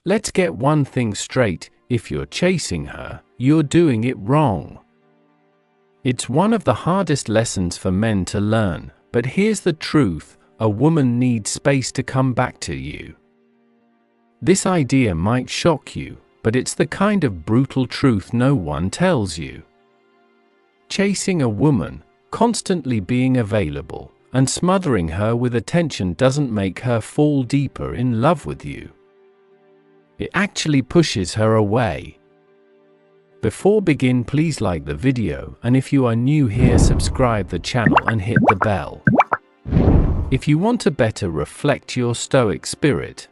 Let's get one thing straight: if you're chasing her, you're doing it wrong. It's one of the hardest lessons for men to learn, but here's the truth: a woman needs space to come back to you. This idea might shock you, but it's the kind of brutal truth no one tells you. Chasing a woman, constantly being available, and smothering her with attention doesn't make her fall deeper in love with you. It actually pushes her away. Before begin, please like the video, and if you are new here, subscribe the channel and hit the bell. If you want to better reflect your Stoic spirit,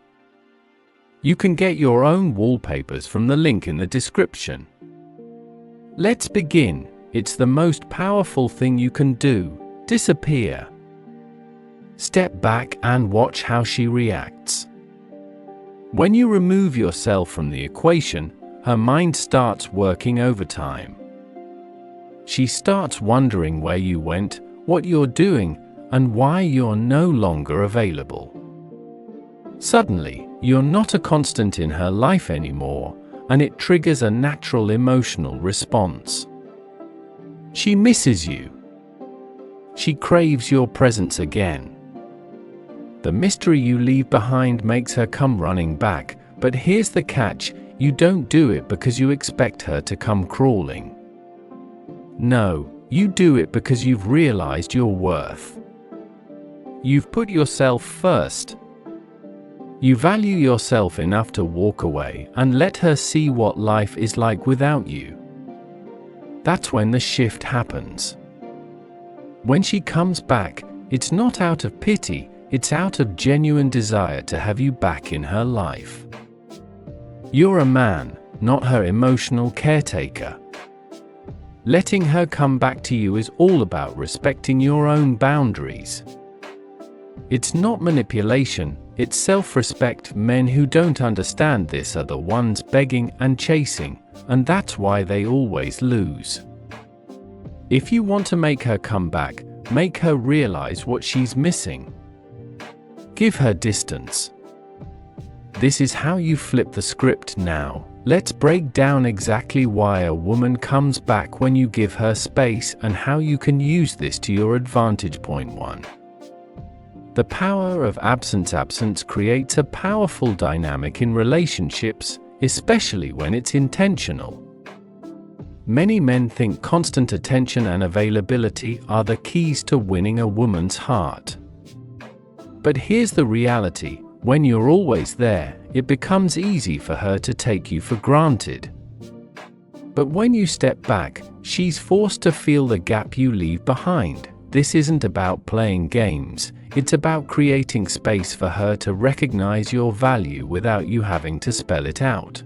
you can get your own wallpapers from the link in the description. Let's begin. It's the most powerful thing you can do: disappear. Step back and watch how she reacts. When you remove yourself from the equation, her mind starts working overtime. She starts wondering where you went, what you're doing, and why you're no longer available. Suddenly, you're not a constant in her life anymore, and it triggers a natural emotional response. She misses you. She craves your presence again. The mystery you leave behind makes her come running back, but here's the catch: you don't do it because you expect her to come crawling. No, you do it because you've realized your worth. You've put yourself first. You value yourself enough to walk away and let her see what life is like without you. That's when the shift happens. When she comes back, it's not out of pity, it's out of genuine desire to have you back in her life. You're a man, not her emotional caretaker. Letting her come back to you is all about respecting your own boundaries. It's not manipulation, it's self-respect. Men who don't understand this are the ones begging and chasing, and that's why they always lose. If you want to make her come back, make her realize what she's missing. Give her distance. This is how you flip the script. Now, let's break down exactly why a woman comes back when you give her space and how you can use this to your advantage. Point 1. The power of absence. Absence creates a powerful dynamic in relationships, especially when it's intentional. Many men think constant attention and availability are the keys to winning a woman's heart. But here's the reality: when you're always there, it becomes easy for her to take you for granted. But when you step back, she's forced to feel the gap you leave behind. This isn't about playing games, it's about creating space for her to recognize your value without you having to spell it out.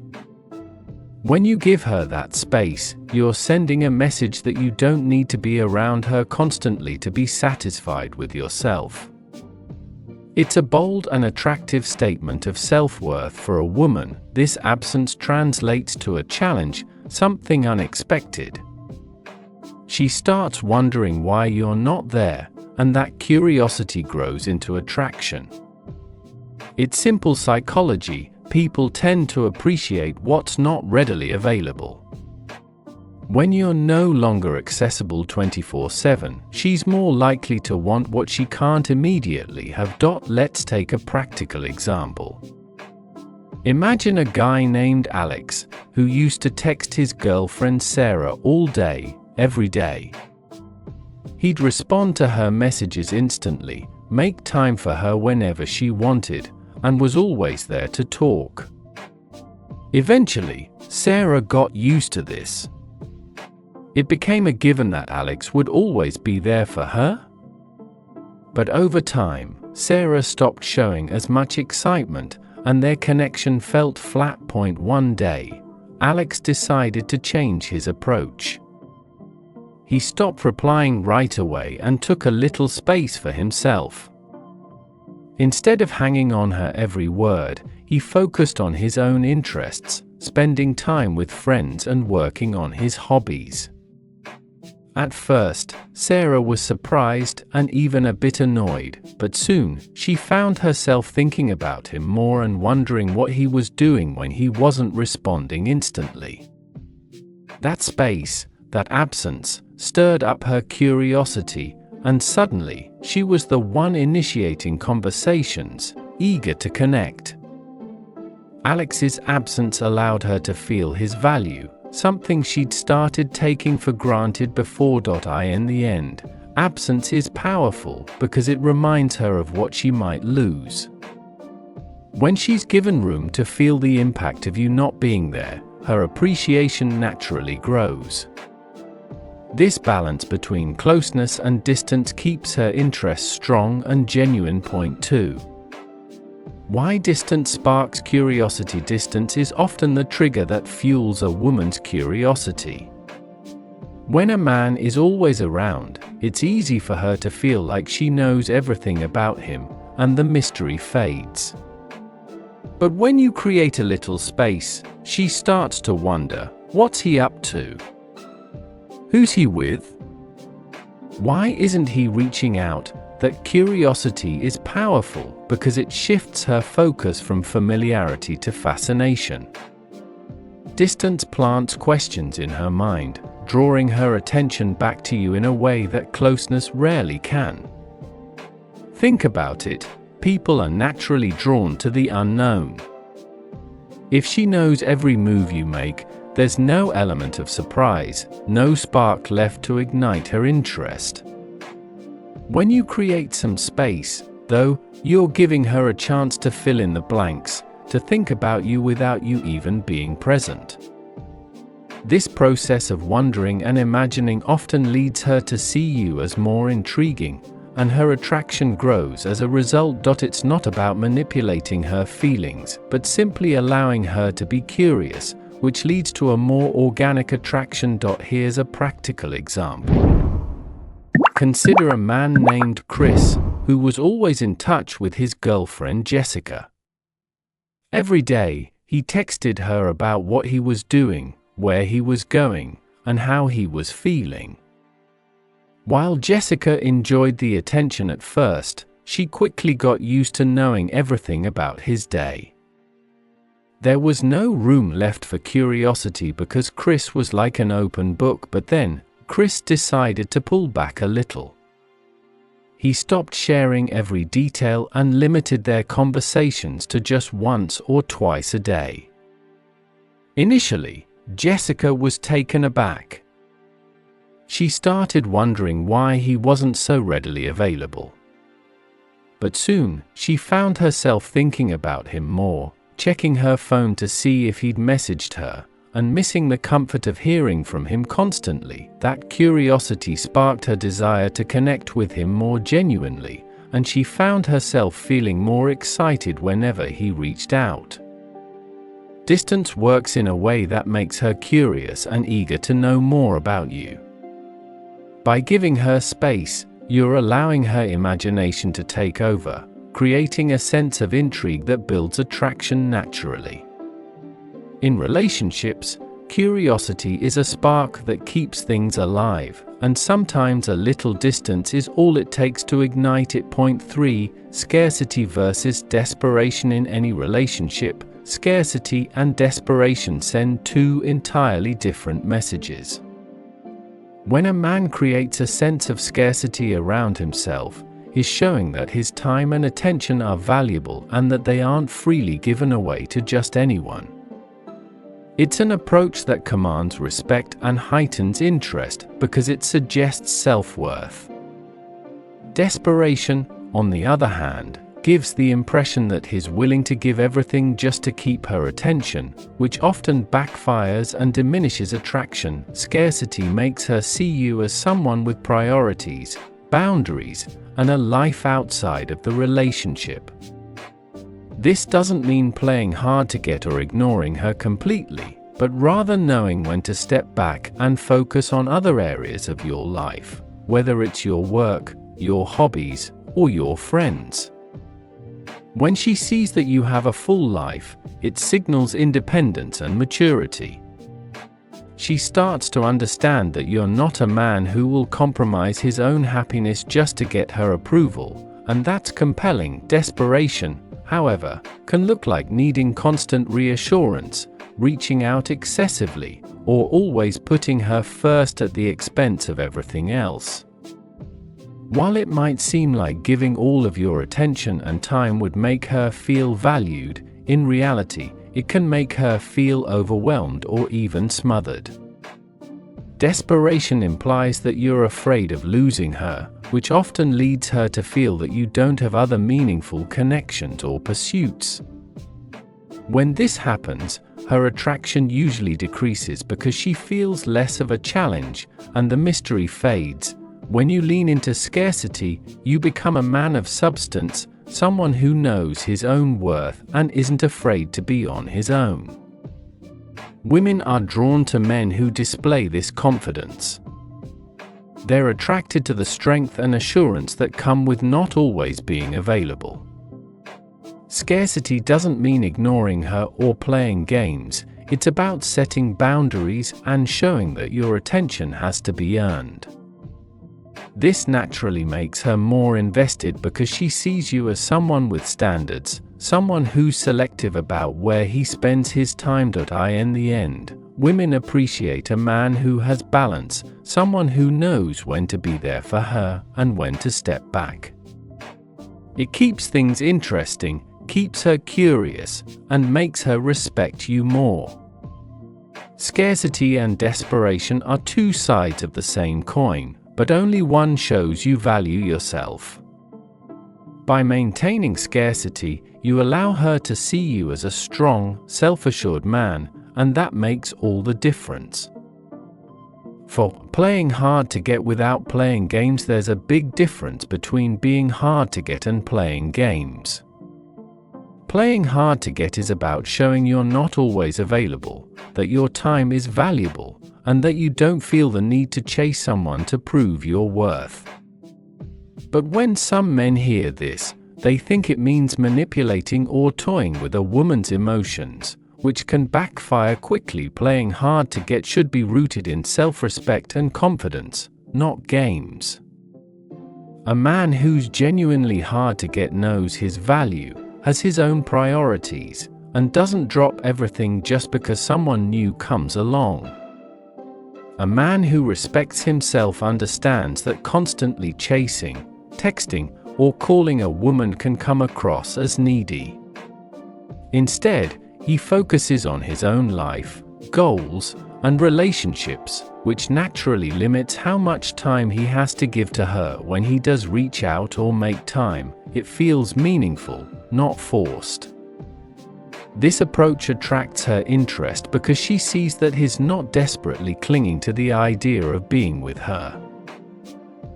When you give her that space, you're sending a message that you don't need to be around her constantly to be satisfied with yourself. It's a bold and attractive statement of self-worth for a woman. This absence translates to a challenge, something unexpected. She starts wondering why you're not there, and that curiosity grows into attraction. It's simple psychology: people tend to appreciate what's not readily available. When you're no longer accessible 24/7, she's more likely to want what she can't immediately have. Let's take a practical example. Imagine a guy named Alex, who used to text his girlfriend Sarah all day, every day. He'd respond to her messages instantly, make time for her whenever she wanted, and was always there to talk. Eventually, Sarah got used to this. It became a given that Alex would always be there for her. But over time, Sarah stopped showing as much excitement, and their connection felt flat. One day, Alex decided to change his approach. He stopped replying right away and took a little space for himself. Instead of hanging on her every word, he focused on his own interests, spending time with friends and working on his hobbies. At first, Sarah was surprised and even a bit annoyed, but soon, she found herself thinking about him more and wondering what he was doing when he wasn't responding instantly. That space, that absence, stirred up her curiosity, and suddenly, she was the one initiating conversations, eager to connect. Alex's absence allowed her to feel his value, something she'd started taking for granted before. In the end, absence is powerful because it reminds her of what she might lose. When she's given room to feel the impact of you not being there, her appreciation naturally grows. This balance between closeness and distance keeps her interest strong and genuine. Point 2. Why distance sparks curiosity. Distance is often the trigger that fuels a woman's curiosity. When a man is always around, it's easy for her to feel like she knows everything about him, and the mystery fades. But when you create a little space, she starts to wonder, what's he up to? Who's he with? Why isn't he reaching out? That curiosity is powerful because it shifts her focus from familiarity to fascination. Distance plants questions in her mind, drawing her attention back to you in a way that closeness rarely can. Think about it, people are naturally drawn to the unknown. If she knows every move you make, there's no element of surprise, no spark left to ignite her interest. When you create some space, though, you're giving her a chance to fill in the blanks, to think about you without you even being present. This process of wondering and imagining often leads her to see you as more intriguing, and her attraction grows as a result. It's not about manipulating her feelings, but simply allowing her to be curious, which leads to a more organic attraction. Here's a practical example. Consider a man named Chris, who was always in touch with his girlfriend Jessica. Every day, he texted her about what he was doing, where he was going, and how he was feeling. While Jessica enjoyed the attention at first, she quickly got used to knowing everything about his day. There was no room left for curiosity because Chris was like an open book. But then, Chris decided to pull back a little. He stopped sharing every detail and limited their conversations to just once or twice a day. Initially, Jessica was taken aback. She started wondering why he wasn't so readily available. But soon, she found herself thinking about him more, checking her phone to see if he'd messaged her, and missing the comfort of hearing from him constantly. That curiosity sparked her desire to connect with him more genuinely, and she found herself feeling more excited whenever he reached out. Distance works in a way that makes her curious and eager to know more about you. By giving her space, you're allowing her imagination to take over, creating a sense of intrigue that builds attraction naturally. In relationships, curiosity is a spark that keeps things alive, and sometimes a little distance is all it takes to ignite it. Point 3. Scarcity versus desperation. In any relationship, scarcity and desperation send two entirely different messages. When a man creates a sense of scarcity around himself, he's showing that his time and attention are valuable and that they aren't freely given away to just anyone. It's an approach that commands respect and heightens interest because it suggests self-worth. Desperation, on the other hand, gives the impression that he's willing to give everything just to keep her attention, which often backfires and diminishes attraction. Scarcity makes her see you as someone with priorities, boundaries, and a life outside of the relationship. This doesn't mean playing hard to get or ignoring her completely, but rather knowing when to step back and focus on other areas of your life, whether it's your work, your hobbies, or your friends. When she sees that you have a full life, it signals independence and maturity. she starts to understand that you're not a man who will compromise his own happiness just to get her approval, and that's compelling. Desperation, however, can look like needing constant reassurance, reaching out excessively, or always putting her first at the expense of everything else. While it might seem like giving all of your attention and time would make her feel valued, in reality, it can make her feel overwhelmed or even smothered. Desperation implies that you're afraid of losing her, which often leads her to feel that you don't have other meaningful connections or pursuits. When this happens, her attraction usually decreases because she feels less of a challenge, and the mystery fades. When you lean into scarcity, you become a man of substance, someone who knows his own worth and isn't afraid to be on his own. Women are drawn to men who display this confidence. They're attracted to the strength and assurance that come with not always being available. Scarcity doesn't mean ignoring her or playing games, it's about setting boundaries and showing that your attention has to be earned. This naturally makes her more invested because she sees you as someone with standards, someone who's selective about where he spends his time. In the end, women appreciate a man who has balance, someone who knows when to be there for her and when to step back. It keeps things interesting, keeps her curious, and makes her respect you more. Scarcity and desperation are two sides of the same coin, but only one shows you value yourself. By maintaining scarcity, you allow her to see you as a strong, self-assured man, and that makes all the difference. For playing hard to get without playing games, there's a big difference between being hard to get and playing games. Playing hard to get is about showing you're not always available, that your time is valuable, and that you don't feel the need to chase someone to prove your worth. But when some men hear this, they think it means manipulating or toying with a woman's emotions, which can backfire quickly. Playing hard to get should be rooted in self-respect and confidence, not games. A man who's genuinely hard to get knows his value, has his own priorities, and doesn't drop everything just because someone new comes along. A man who respects himself understands that constantly chasing, texting, or calling a woman can come across as needy. Instead, he focuses on his own life, goals, and relationships, which naturally limits how much time he has to give to her. When he does reach out or make time, it feels meaningful, not forced. This approach attracts her interest because she sees that he's not desperately clinging to the idea of being with her.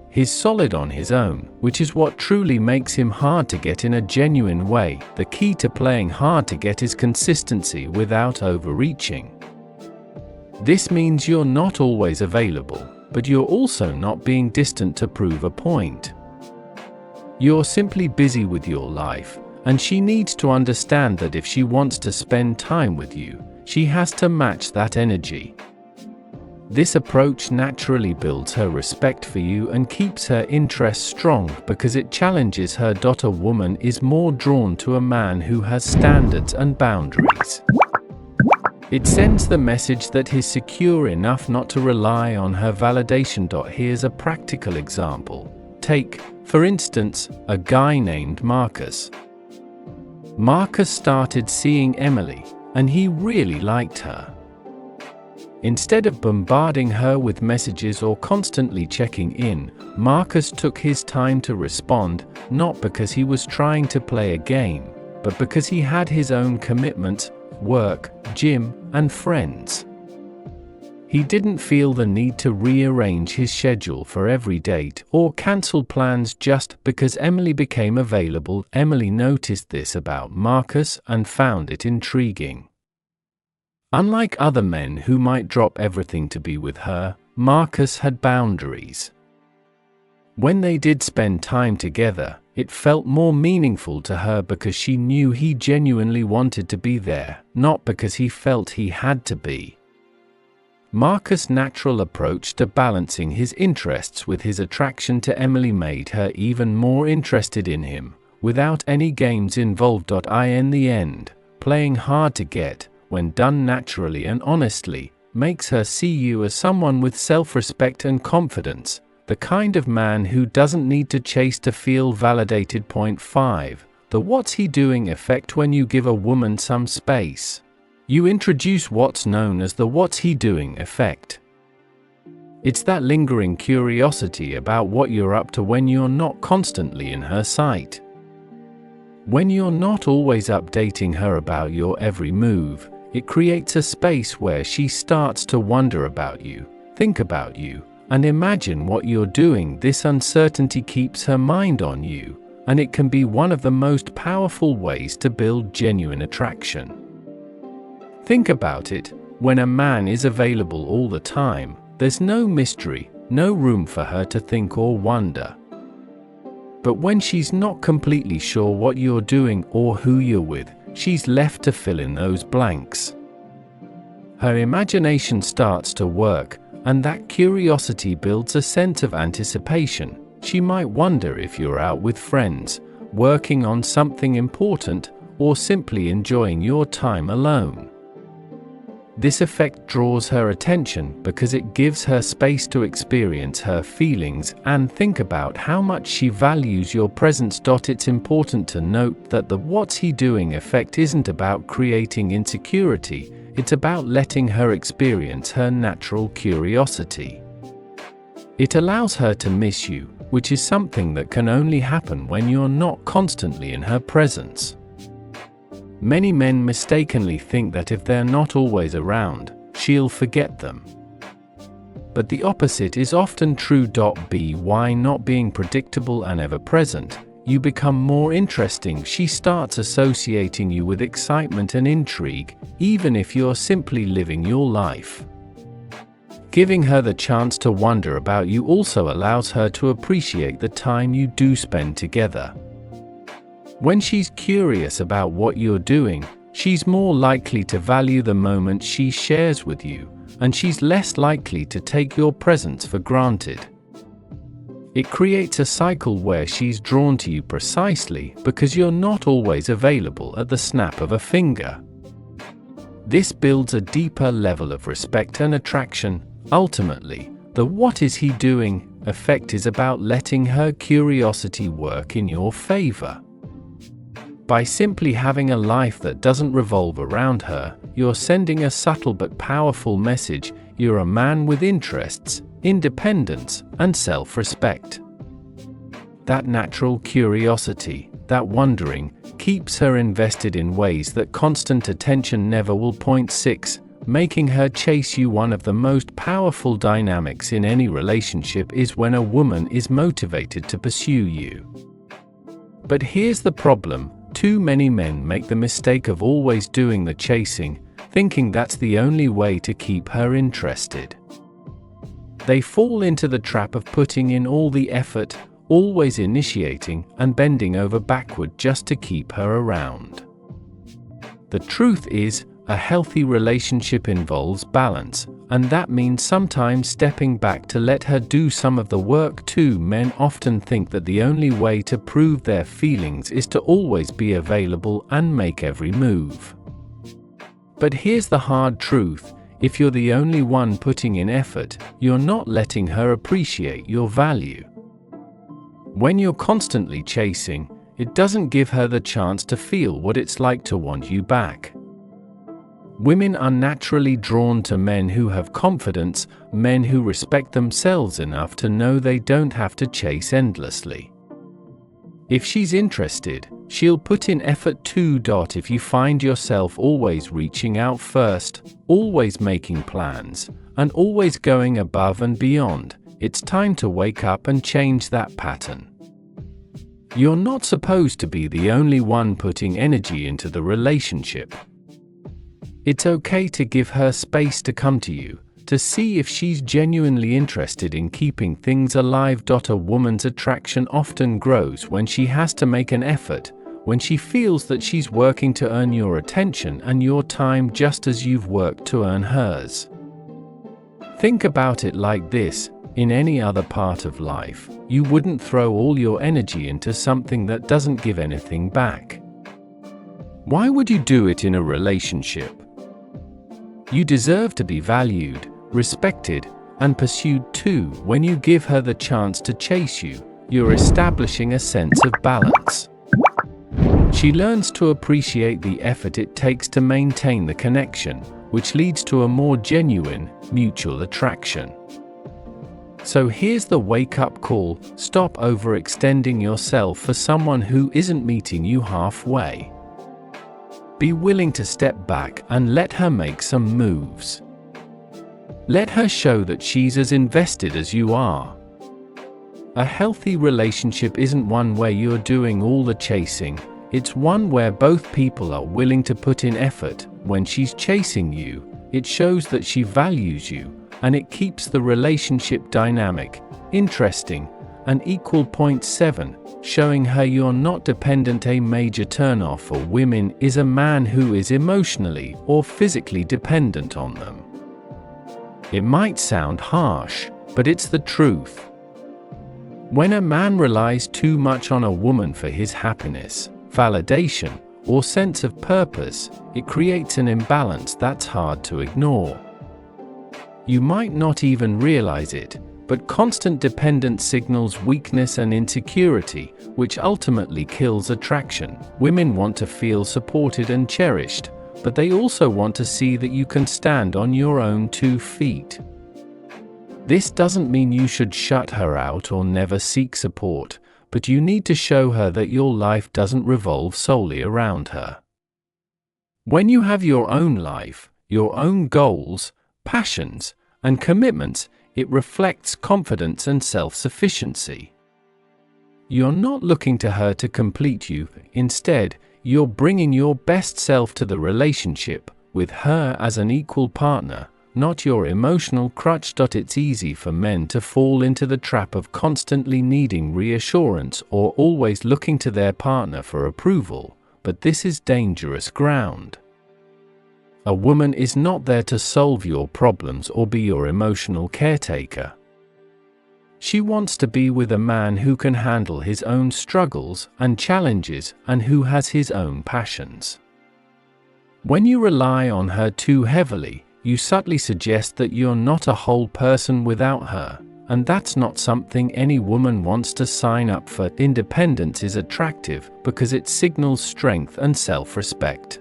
He's solid on his own, which is what truly makes him hard to get in a genuine way. The key to playing hard to get is consistency without overreaching. This means you're not always available, but you're also not being distant to prove a point. You're simply busy with your life, and she needs to understand that if she wants to spend time with you, she has to match that energy. This approach naturally builds her respect for you and keeps her interest strong because it challenges her. A woman is more drawn to a man who has standards and boundaries. It sends the message that he's secure enough not to rely on her validation. Here's a practical example. Take, for instance, a guy named Marcus. Marcus started seeing Emily, and he really liked her. Instead of bombarding her with messages or constantly checking in, Marcus took his time to respond, not because he was trying to play a game, but because he had his own commitments, work, gym, and friends. He didn't feel the need to rearrange his schedule for every date or cancel plans just because Emily became available. Emily noticed this about Marcus and found it intriguing. Unlike other men who might drop everything to be with her, Marcus had boundaries. When they did spend time together, it felt more meaningful to her because she knew he genuinely wanted to be there, not because he felt he had to be. Marcus' natural approach to balancing his interests with his attraction to Emily made her even more interested in him, without any games involved. In the end, playing hard to get, when done naturally and honestly, makes her see you as someone with self-respect and confidence, the kind of man who doesn't need to chase to feel validated. Point 5. The what's he doing effect. When you give a woman some space, you introduce what's known as the what's he doing effect. It's that lingering curiosity about what you're up to when you're not constantly in her sight. When you're not always updating her about your every move, it creates a space where she starts to wonder about you, think about you, and imagine what you're doing. This uncertainty keeps her mind on you, and it can be one of the most powerful ways to build genuine attraction. Think about it, when a man is available all the time, there's no mystery, no room for her to think or wonder. But when she's not completely sure what you're doing or who you're with, she's left to fill in those blanks. Her imagination starts to work, and that curiosity builds a sense of anticipation. She might wonder if you're out with friends, working on something important, or simply enjoying your time alone. This effect draws her attention because it gives her space to experience her feelings and think about how much she values your presence. It's important to note that the what's he doing effect isn't about creating insecurity, it's about letting her experience her natural curiosity. It allows her to miss you, which is something that can only happen when you're not constantly in her presence. Many men mistakenly think that if they're not always around, she'll forget them. But the opposite is often true. By not being predictable and ever-present, you become more interesting. She starts associating you with excitement and intrigue, even if you're simply living your life. Giving her the chance to wonder about you also allows her to appreciate the time you do spend together. When she's curious about what you're doing, she's more likely to value the moment she shares with you, and she's less likely to take your presence for granted. It creates a cycle where she's drawn to you precisely because you're not always available at the snap of a finger. This builds a deeper level of respect and attraction. Ultimately, the what is he doing effect is about letting her curiosity work in your favor. By simply having a life that doesn't revolve around her, you're sending a subtle but powerful message: you're a man with interests, independence, and self-respect. That natural curiosity, that wondering, keeps her invested in ways that constant attention never will. Point 6. Making her chase you. One of the most powerful dynamics in any relationship is when a woman is motivated to pursue you. But here's the problem. Too many men make the mistake of always doing the chasing, thinking that's the only way to keep her interested. They fall into the trap of putting in all the effort, always initiating and bending over backward just to keep her around. The truth is, a healthy relationship involves balance, and that means sometimes stepping back to let her do some of the work too. Men often think that the only way to prove their feelings is to always be available and make every move. But here's the hard truth: if you're the only one putting in effort, you're not letting her appreciate your value. When you're constantly chasing, it doesn't give her the chance to feel what it's like to want you back. Women are naturally drawn to men who have confidence, men who respect themselves enough to know they don't have to chase endlessly. If she's interested, she'll put in effort too. If you find yourself always reaching out first, always making plans, and always going above and beyond, it's time to wake up and change that pattern. You're not supposed to be the only one putting energy into the relationship. It's okay to give her space to come to you, to see if she's genuinely interested in keeping things alive. A woman's attraction often grows when she has to make an effort, when she feels that she's working to earn your attention and your time just as you've worked to earn hers. Think about it like this: in any other part of life, you wouldn't throw all your energy into something that doesn't give anything back. Why would you do it in a relationship? You deserve to be valued, respected, and pursued too. When you give her the chance to chase you, you're establishing a sense of balance. She learns to appreciate the effort it takes to maintain the connection, which leads to a more genuine, mutual attraction. So here's the wake-up call: stop overextending yourself for someone who isn't meeting you halfway. Be willing to step back and let her make some moves. Let her show that she's as invested as you are. A healthy relationship isn't one where you're doing all the chasing, it's one where both people are willing to put in effort. When she's chasing you, it shows that she values you, and it keeps the relationship dynamic, interesting, and equal. Point 7. Showing her you're not dependent. A major turnoff for women is a man who is emotionally or physically dependent on them. It might sound harsh, but it's the truth. When a man relies too much on a woman for his happiness, validation, or sense of purpose, it creates an imbalance that's hard to ignore. You might not even realize it, but constant dependence signals weakness and insecurity, which ultimately kills attraction. Women want to feel supported and cherished, but they also want to see that you can stand on your own 2 feet. This doesn't mean you should shut her out or never seek support, but you need to show her that your life doesn't revolve solely around her. When you have your own life, your own goals, passions, and commitments, it reflects confidence and self-sufficiency. You're not looking to her to complete you. Instead, you're bringing your best self to the relationship, with her as an equal partner, not your emotional crutch. It's easy for men to fall into the trap of constantly needing reassurance or always looking to their partner for approval, but this is dangerous ground. A woman is not there to solve your problems or be your emotional caretaker. She wants to be with a man who can handle his own struggles and challenges and who has his own passions. When you rely on her too heavily, you subtly suggest that you're not a whole person without her, and that's not something any woman wants to sign up for. Independence is attractive because it signals strength and self-respect.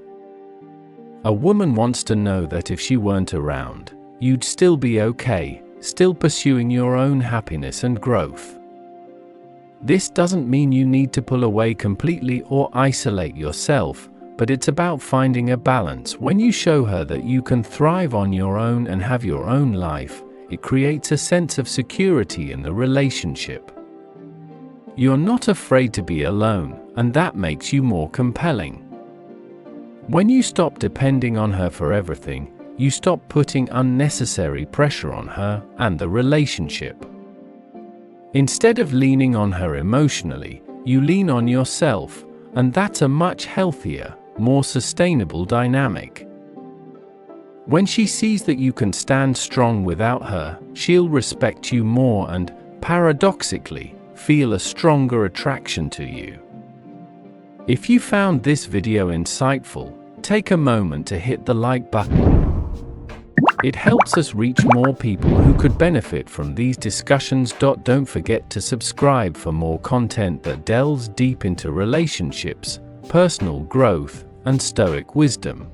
A woman wants to know that if she weren't around, you'd still be okay, still pursuing your own happiness and growth. This doesn't mean you need to pull away completely or isolate yourself, but it's about finding a balance. When you show her that you can thrive on your own and have your own life, it creates a sense of security in the relationship. You're not afraid to be alone, and that makes you more compelling. When you stop depending on her for everything, you stop putting unnecessary pressure on her and the relationship. Instead of leaning on her emotionally, you lean on yourself, and that's a much healthier, more sustainable dynamic. When she sees that you can stand strong without her, she'll respect you more and, paradoxically, feel a stronger attraction to you. If you found this video insightful, take a moment to hit the like button. It helps us reach more people who could benefit from these discussions. Don't forget to subscribe for more content that delves deep into relationships, personal growth, and Stoic wisdom.